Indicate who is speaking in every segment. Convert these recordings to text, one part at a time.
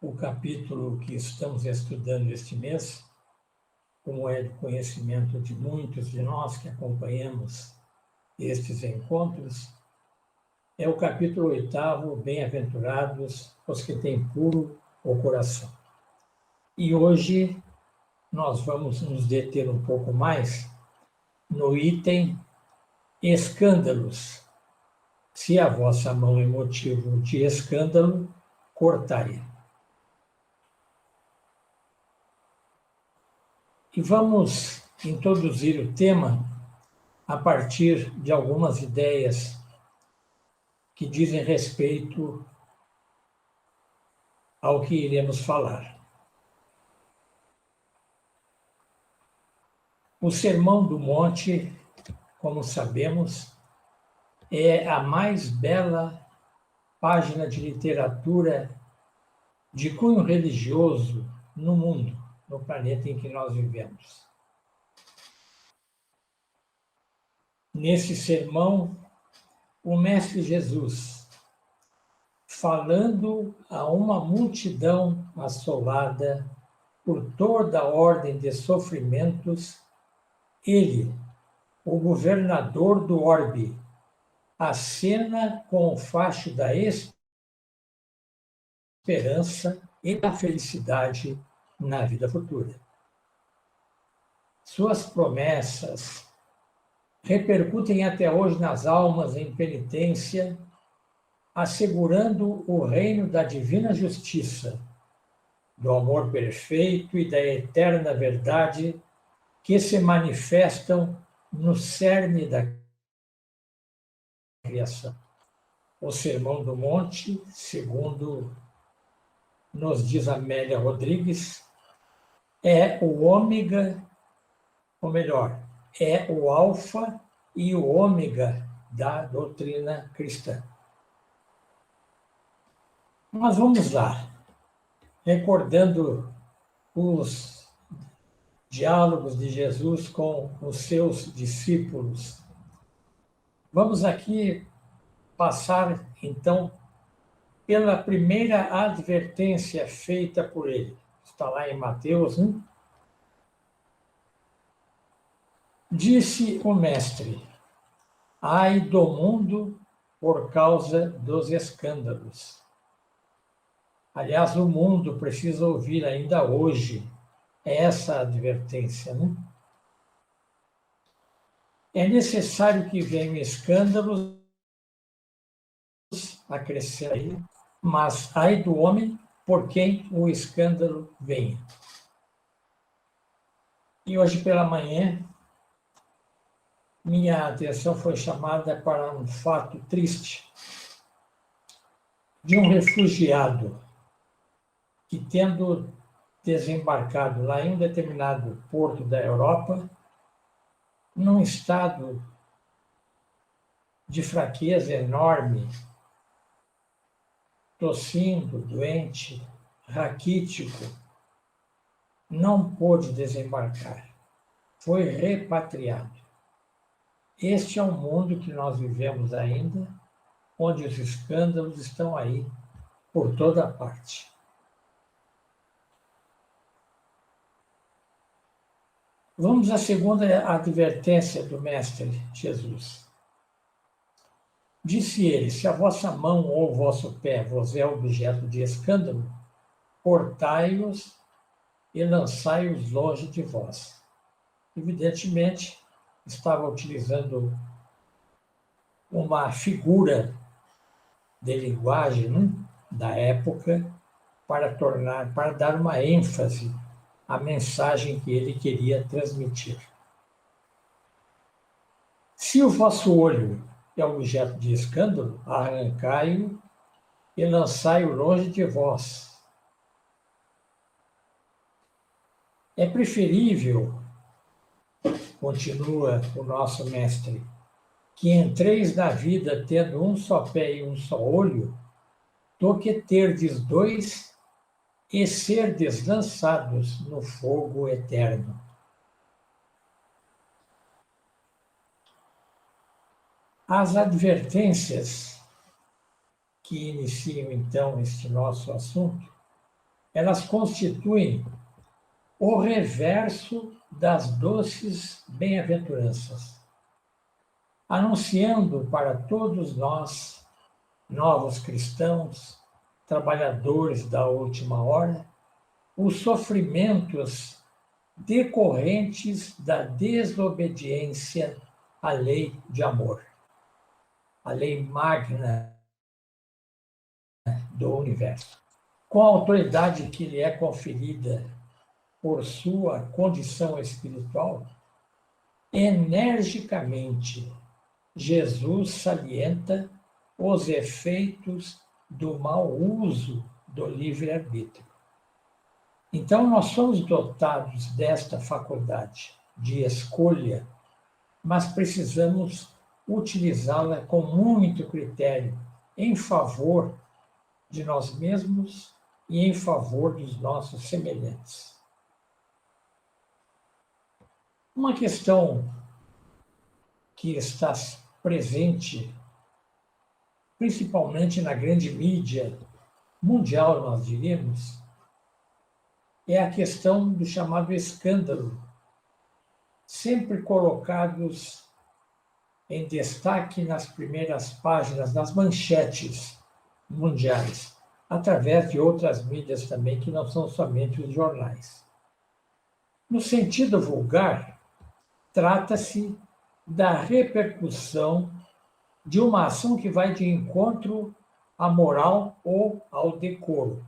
Speaker 1: O capítulo que estamos estudando este mês, como é de conhecimento de muitos de nós que acompanhamos estes encontros, é o capítulo 8, Bem-aventurados os que têm puro o coração. E hoje nós vamos nos deter um pouco mais no item escândalos. Se a vossa mão é motivo de escândalo, cortai-a. E vamos introduzir o tema a partir de algumas ideias que dizem respeito ao que iremos falar. O Sermão do Monte, como sabemos, é a mais bela página de literatura de cunho religioso no mundo, no planeta em que nós vivemos. Nesse sermão, o Mestre Jesus, falando a uma multidão assolada por toda a ordem de sofrimentos, ele, o governador do orbe, acena com o facho da esperança e da felicidade na vida futura. Suas promessas repercutem até hoje nas almas em penitência, assegurando o reino da divina justiça, do amor perfeito e da eterna verdade que se manifestam no cerne da criação. O Sermão do Monte, segundo nos diz Amélia Rodrigues, é o ômega, ou melhor, é o alfa e o ômega da doutrina cristã. Mas vamos lá, recordando os diálogos de Jesus com os seus discípulos. Vamos aqui passar, então, pela primeira advertência feita por ele. Está lá em Mateus 1. Disse o Mestre: ai do mundo por causa dos escândalos. Aliás, o mundo precisa ouvir ainda hoje essa advertência, né? É necessário que venham escândalos, acrescenta aí, mas ai do homem por quem o escândalo venha. E hoje pela manhã, minha atenção foi chamada para um fato triste de um refugiado que, tendo desembarcado lá em um determinado porto da Europa, num estado de fraqueza enorme, tossindo, doente, raquítico, não pôde desembarcar. Foi repatriado. Este é um mundo que nós vivemos ainda, onde os escândalos estão aí por toda parte. Vamos à segunda advertência do Mestre Jesus. Disse ele: se a vossa mão ou o vosso pé vos é objeto de escândalo, cortai-os e lançai-os longe de vós. Evidentemente, estava utilizando uma figura de linguagem, né, da época para dar uma ênfase à mensagem que ele queria transmitir. Se o vosso olho é objeto de escândalo, arrancai-o e lançai-o longe de vós. É preferível, continua o nosso mestre, que entreis na vida tendo um só pé e um só olho, do que terdes dois e serdes lançados no fogo eterno. As advertências que iniciam, então, este nosso assunto elas constituem o reverso das doces bem-aventuranças, anunciando para todos nós, novos cristãos, trabalhadores da última hora, os sofrimentos decorrentes da desobediência à lei de amor, a lei magna do universo. Com a autoridade que lhe é conferida por sua condição espiritual, energicamente Jesus salienta os efeitos do mau uso do livre-arbítrio. Então, nós somos dotados desta faculdade de escolha, mas precisamos utilizá-la com muito critério em favor de nós mesmos e em favor dos nossos semelhantes. Uma questão que está presente, principalmente na grande mídia mundial, nós diríamos, é a questão do chamado escândalo, sempre colocados em destaque nas primeiras páginas, nas manchetes mundiais, através de outras mídias também, que não são somente os jornais. No sentido vulgar, trata-se da repercussão de uma ação que vai de encontro à moral ou ao decoro.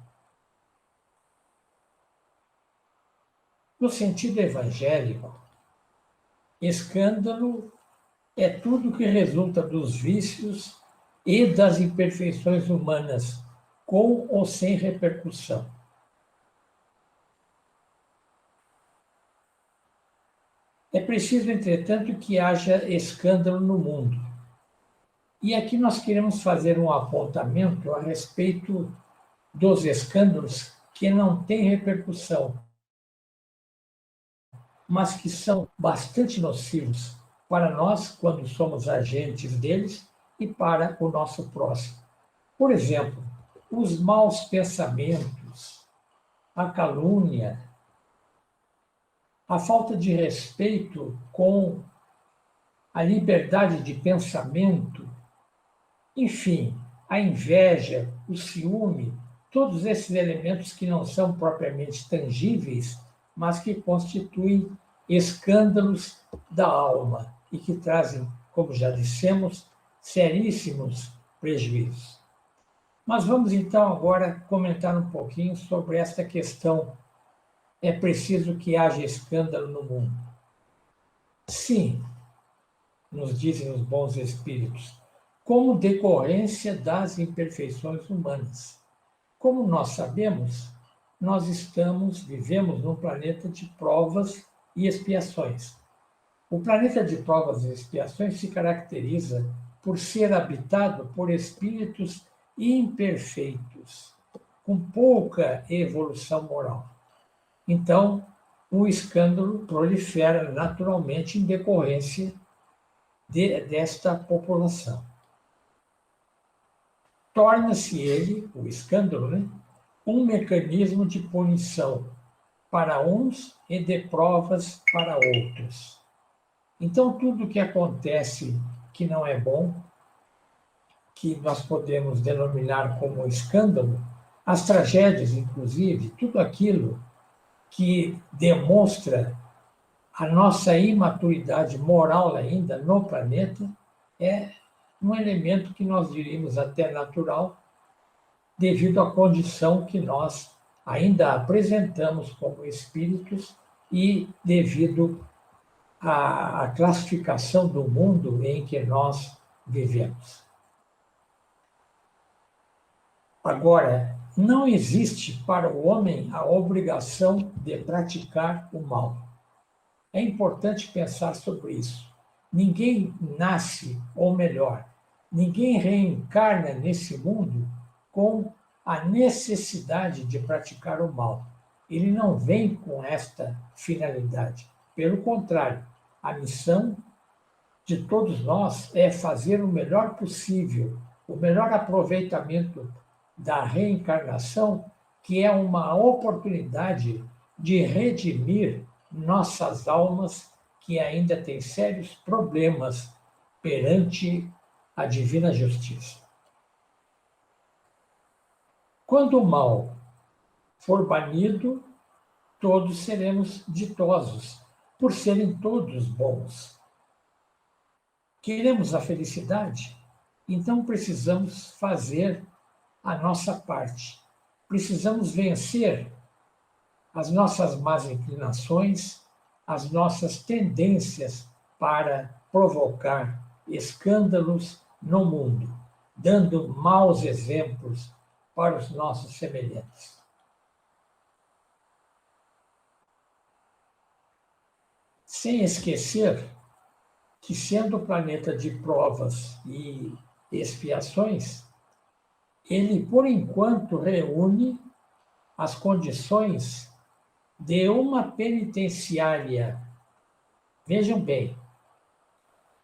Speaker 1: No sentido evangélico, escândalo é tudo que resulta dos vícios e das imperfeições humanas, com ou sem repercussão. É preciso, entretanto, que haja escândalo no mundo. E aqui nós queremos fazer um apontamento a respeito dos escândalos que não têm repercussão, mas que são bastante nocivos para nós, quando somos agentes deles, e para o nosso próximo. Por exemplo, os maus pensamentos, a calúnia, a falta de respeito com a liberdade de pensamento, enfim, a inveja, o ciúme, todos esses elementos que não são propriamente tangíveis, mas que constituem escândalos da alma e que trazem, como já dissemos, seríssimos prejuízos. Mas vamos então agora comentar um pouquinho sobre esta questão. É preciso que haja escândalo no mundo. Sim, nos dizem os bons espíritos, como decorrência das imperfeições humanas. Como nós sabemos, nós vivemos num planeta de provas e expiações. O planeta de provas e expiações se caracteriza por ser habitado por espíritos imperfeitos, com pouca evolução moral. Então, o escândalo prolifera naturalmente em decorrência desta população. Torna-se ele, o escândalo, um mecanismo de punição para uns e de provas para outros. Então, tudo que acontece que não é bom, que nós podemos denominar como escândalo, as tragédias, inclusive, tudo aquilo que demonstra a nossa imaturidade moral ainda no planeta, é um elemento que nós diríamos até natural, devido à condição que nós ainda apresentamos como espíritos e devido à classificação do mundo em que nós vivemos. Agora, não existe para o homem a obrigação de praticar o mal. É importante pensar sobre isso. Ninguém nasce, ou melhor, ninguém reencarna nesse mundo com a necessidade de praticar o mal. Ele não vem com esta finalidade. Pelo contrário, a missão de todos nós é fazer o melhor possível, o melhor aproveitamento da reencarnação que é uma oportunidade de redimir nossas almas que ainda têm sérios problemas perante a divina justiça. Quando o mal for banido, todos seremos ditosos, por serem todos bons. Queremos a felicidade? Então precisamos fazer a nossa parte. Precisamos vencer as nossas más inclinações, as nossas tendências para provocar escândalos no mundo, dando maus exemplos para os nossos semelhantes. Sem esquecer que, sendo o planeta de provas e expiações, ele, por enquanto, reúne as condições de uma penitenciária. Vejam bem,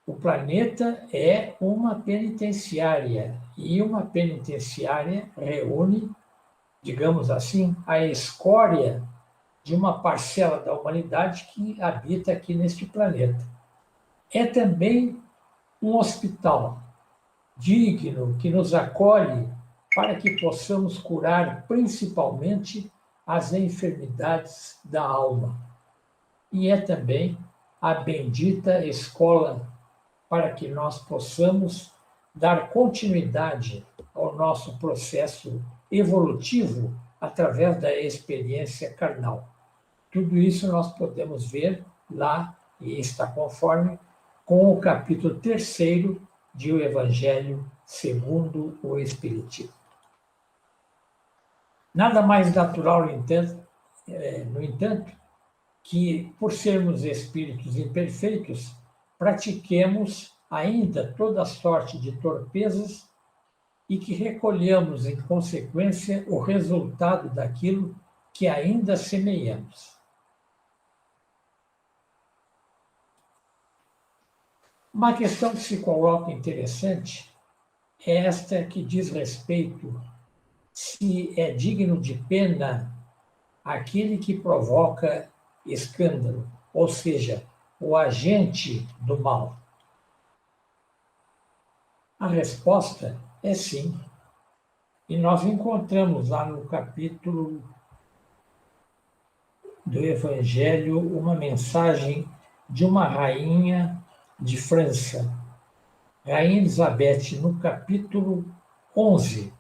Speaker 1: o planeta é uma penitenciária, e uma penitenciária reúne, digamos assim, a escória de uma parcela da humanidade que habita aqui neste planeta. É também um hospital digno que nos acolhe para que possamos curar principalmente as enfermidades da alma. E é também a bendita escola para que nós possamos dar continuidade ao nosso processo evolutivo através da experiência carnal. Tudo isso nós podemos ver lá, e está conforme, com o capítulo 3º de O Evangelho segundo o Espiritismo. Nada mais natural, no entanto, que, por sermos espíritos imperfeitos, pratiquemos ainda toda sorte de torpezas e que recolhamos, em consequência, o resultado daquilo que ainda semeamos. Uma questão que se coloca interessante é esta que diz respeito se é digno de pena aquele que provoca escândalo, ou seja, o agente do mal. A resposta é sim. E nós encontramos lá no capítulo do Evangelho uma mensagem de uma rainha de França, Rainha Elizabeth, no capítulo 11.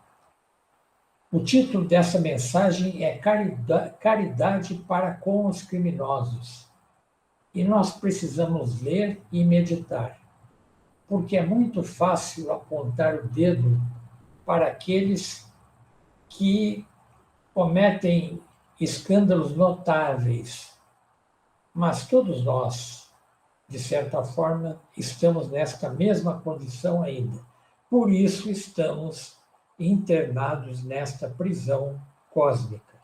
Speaker 1: O título dessa mensagem é Caridade para com os criminosos. E nós precisamos ler e meditar, porque é muito fácil apontar o dedo para aqueles que cometem escândalos notáveis. Mas todos nós, de certa forma, estamos nesta mesma condição ainda. Por isso estamos internados nesta prisão cósmica.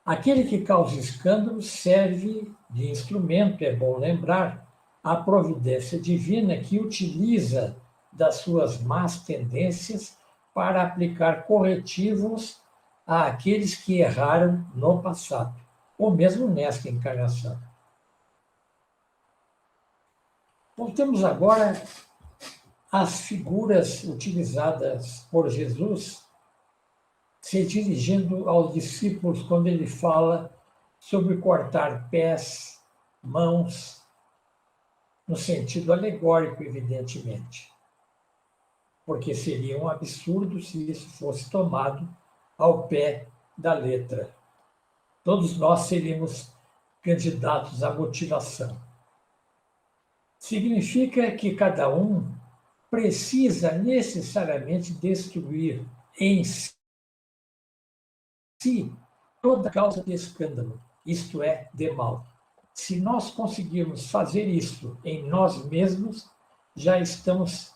Speaker 1: Aquele que causa escândalo serve de instrumento, é bom lembrar, à providência divina que utiliza das suas más tendências para aplicar corretivos àqueles que erraram no passado, ou mesmo nesta encarnação. Voltemos agora às figuras utilizadas por Jesus se dirigindo aos discípulos quando ele fala sobre cortar pés, mãos, no sentido alegórico, evidentemente, porque seria um absurdo se isso fosse tomado ao pé da letra. Todos nós seríamos candidatos à mutilação. Significa que cada um precisa necessariamente destruir em si toda causa de escândalo, isto é, de mal. Se nós conseguirmos fazer isso em nós mesmos, já estamos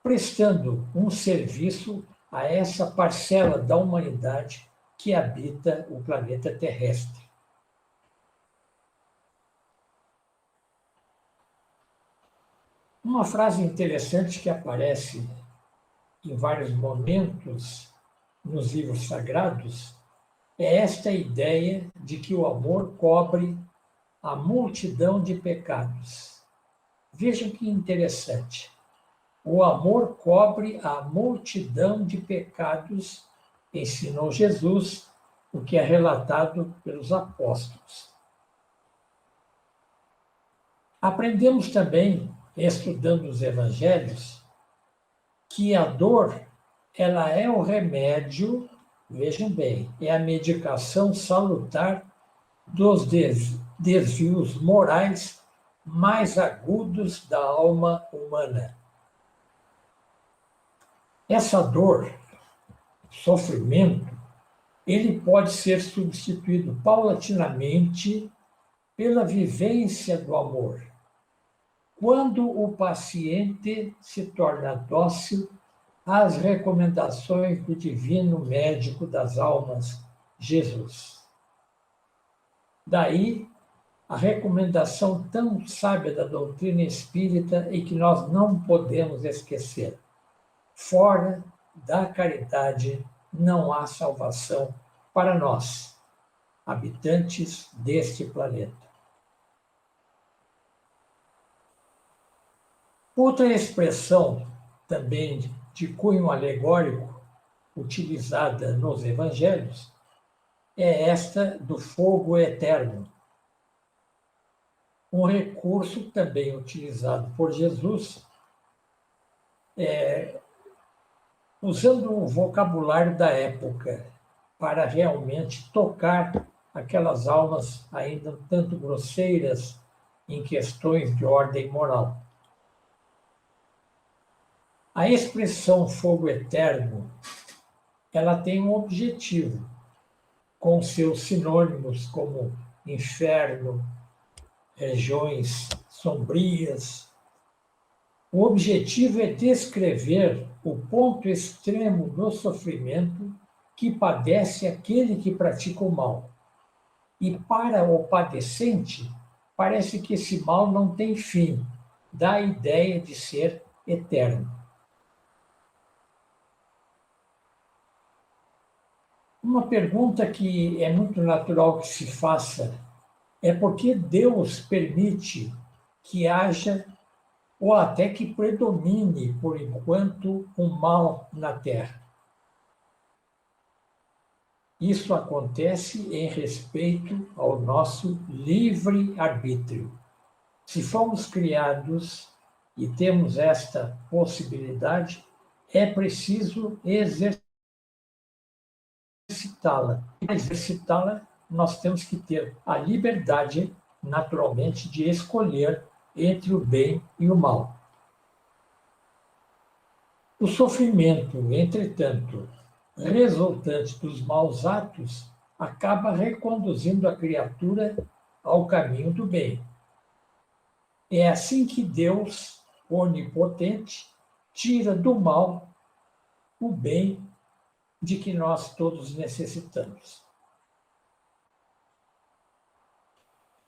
Speaker 1: prestando um serviço a essa parcela da humanidade que habita o planeta terrestre. Uma frase interessante que aparece em vários momentos nos livros sagrados é esta ideia de que o amor cobre a multidão de pecados. Vejam que interessante. O amor cobre a multidão de pecados, ensinou Jesus, o que é relatado pelos apóstolos. Aprendemos também, estudando os evangelhos, que a dor, ela é o remédio, vejam bem, é a medicação salutar dos desvios morais mais agudos da alma humana. Essa dor, sofrimento, ele pode ser substituído paulatinamente pela vivência do amor. Quando o paciente se torna dócil às recomendações do divino médico das almas, Jesus. Daí, a recomendação tão sábia da doutrina espírita e que nós não podemos esquecer. Fora da caridade não há salvação para nós, habitantes deste planeta. Outra expressão, também de cunho alegórico, utilizada nos evangelhos, é esta do fogo eterno. Um recurso também utilizado por Jesus, usando o vocabulário da época, para realmente tocar aquelas almas ainda um tanto grosseiras em questões de ordem moral. A expressão fogo eterno, ela tem um objetivo, com seus sinônimos como inferno, regiões sombrias. O objetivo é descrever o ponto extremo do sofrimento que padece aquele que pratica o mal. E para o padecente, parece que esse mal não tem fim, dá a ideia de ser eterno. Uma pergunta que é muito natural que se faça é por que Deus permite que haja ou até que predomine, por enquanto, o mal na Terra. Isso acontece em respeito ao nosso livre-arbítrio. Se fomos criados e temos esta possibilidade, é preciso exercitá-la. Para exercitá-la, nós temos que ter a liberdade, naturalmente, de escolher entre o bem e o mal. O sofrimento, entretanto, resultante dos maus atos, acaba reconduzindo a criatura ao caminho do bem. É assim que Deus, onipotente, tira do mal o bem de que nós todos necessitamos.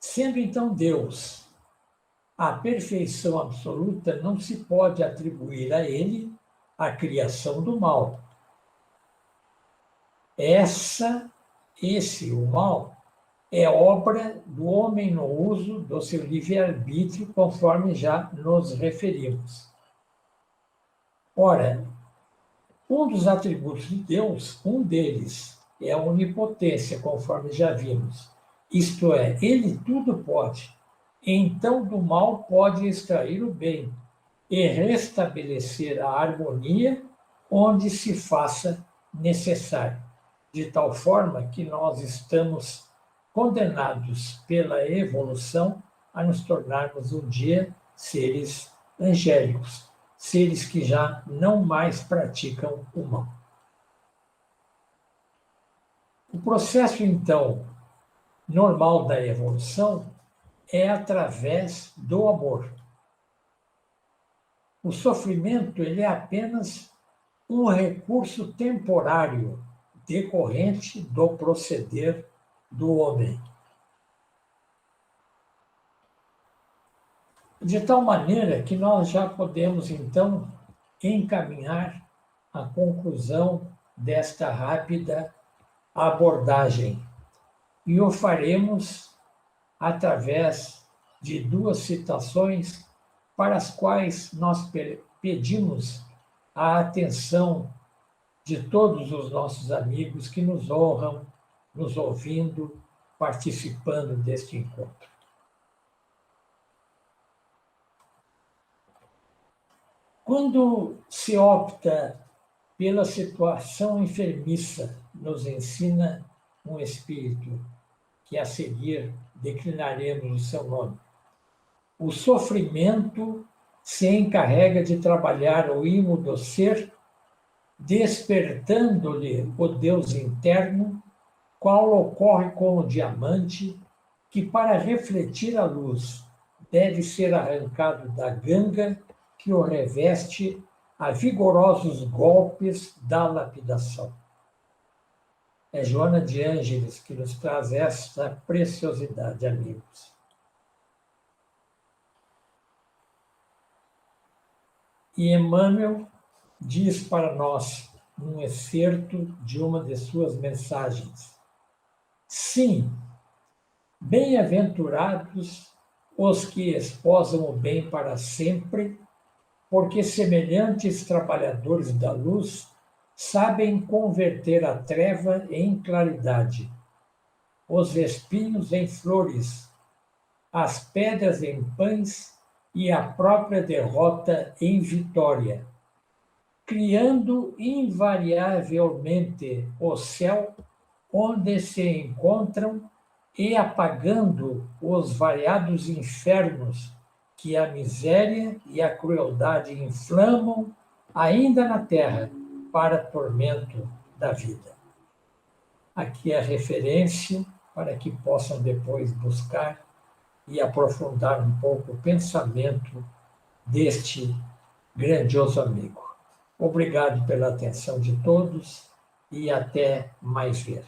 Speaker 1: Sendo então Deus a perfeição absoluta, não se pode atribuir a ele a criação do mal. O mal, é obra do homem no uso do seu livre-arbítrio, conforme já nos referimos. Ora, um dos atributos de Deus, um deles, é a onipotência, conforme já vimos. Isto é, ele tudo pode. Então, do mal pode extrair o bem e restabelecer a harmonia onde se faça necessário, de tal forma que nós estamos condenados pela evolução a nos tornarmos um dia seres angélicos, seres que já não mais praticam o mal. O processo, então, normal da evolução é através do amor. O sofrimento ele é apenas um recurso temporário decorrente do proceder do homem. De tal maneira que nós já podemos, então, encaminhar a conclusão desta rápida abordagem. E o faremos através de duas citações para as quais nós pedimos a atenção de todos os nossos amigos que nos honram, nos ouvindo, participando deste encontro. Quando se opta pela situação enfermiça, nos ensina um espírito que a seguir declinaremos o seu nome. O sofrimento se encarrega de trabalhar o imo do ser, despertando-lhe o Deus interno, qual ocorre com o diamante, que para refletir a luz deve ser arrancado da ganga que o reveste a vigorosos golpes da lapidação. É Joana de Ângeles que nos traz essa preciosidade, amigos. E Emmanuel diz para nós, num excerto de uma de suas mensagens: sim, bem-aventurados os que esposam o bem para sempre, porque semelhantes trabalhadores da luz sabem converter a treva em claridade, os espinhos em flores, as pedras em pães e a própria derrota em vitória, criando invariavelmente o céu onde se encontram e apagando os variados infernos que a miséria e a crueldade inflamam ainda na terra para tormento da vida. Aqui é a referência para que possam depois buscar e aprofundar um pouco o pensamento deste grandioso amigo. Obrigado pela atenção de todos e até mais ver.